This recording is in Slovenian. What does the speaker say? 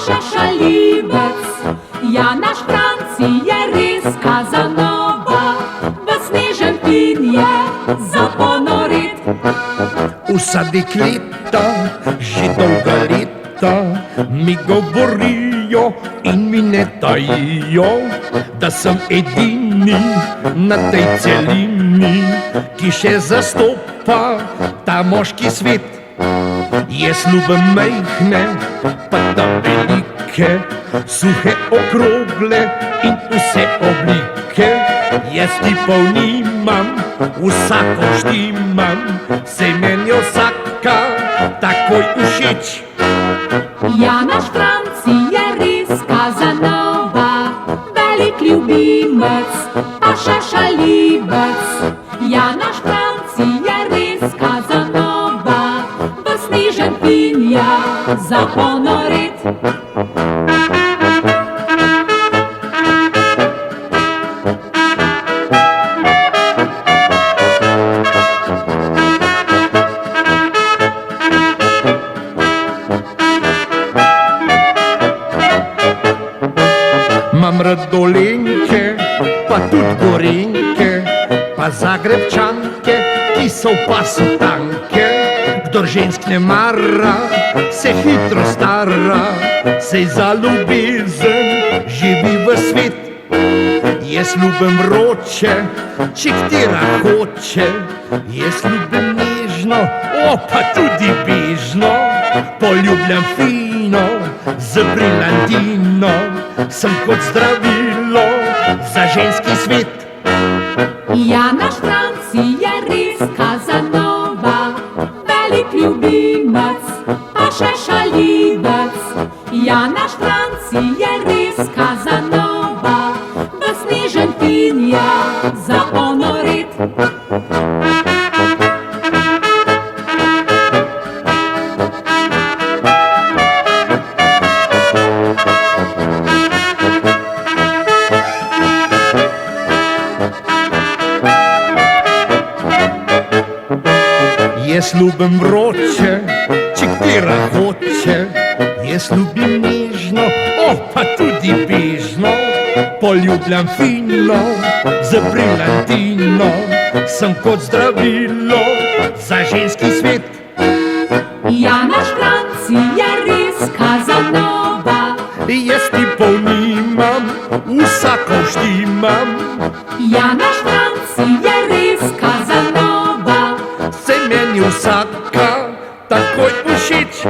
še šalivec. Ja, naš Franci je res Kazanova, v snežen plin je za ponorit. Vsa dekleta že dolga leta mi govorijo in mi ne tajijo, da sem edini na tej celini, ki še zastopa ta moški svet. Jaz ljubim majhne, pa ta velike, suhe, okrogle in vse oblike. Jaz tipov nimam, vsako štimam, sej meni vsaka takoj všeč. Ja, naš Franci je res Kazanova, velik ljubimec, pa še šalivec. Ja, naš Franci je res Kazanova, v snežen plin je za ponorit. Mam rad Dolenjke, pa tudi Gorenjke, pa Zagrebčanke, ki so v pasu tanke. Kdor žensk ne mara, se hitro stara, sej za ljubezen živi v svet. Jaz ljubim vroče, če katera hoče, jaz ljubim nežno, pa tudi bežno. Poljubljam fino, z brilantino, sem kot zdravilo za ženski svet. Ja, naš Franci je res Kazanova, velik ljubimec, pa še šalivec. Ja, naš Franci je res Kazanova, v snežen plin je za ponorit. Jaz ljubim vroče, če katera hoče, jaz ljubim nežno, pa tudi bežno. Poljubljam fino, z brilantino, sem kot zdravilo za ženski svet. Ja, naš Franci je res Kazanova, jaz tipov nimam, vsako štimam. Ja, naš Franci je res Kazanova, Sej meni vsaka takoj všeč.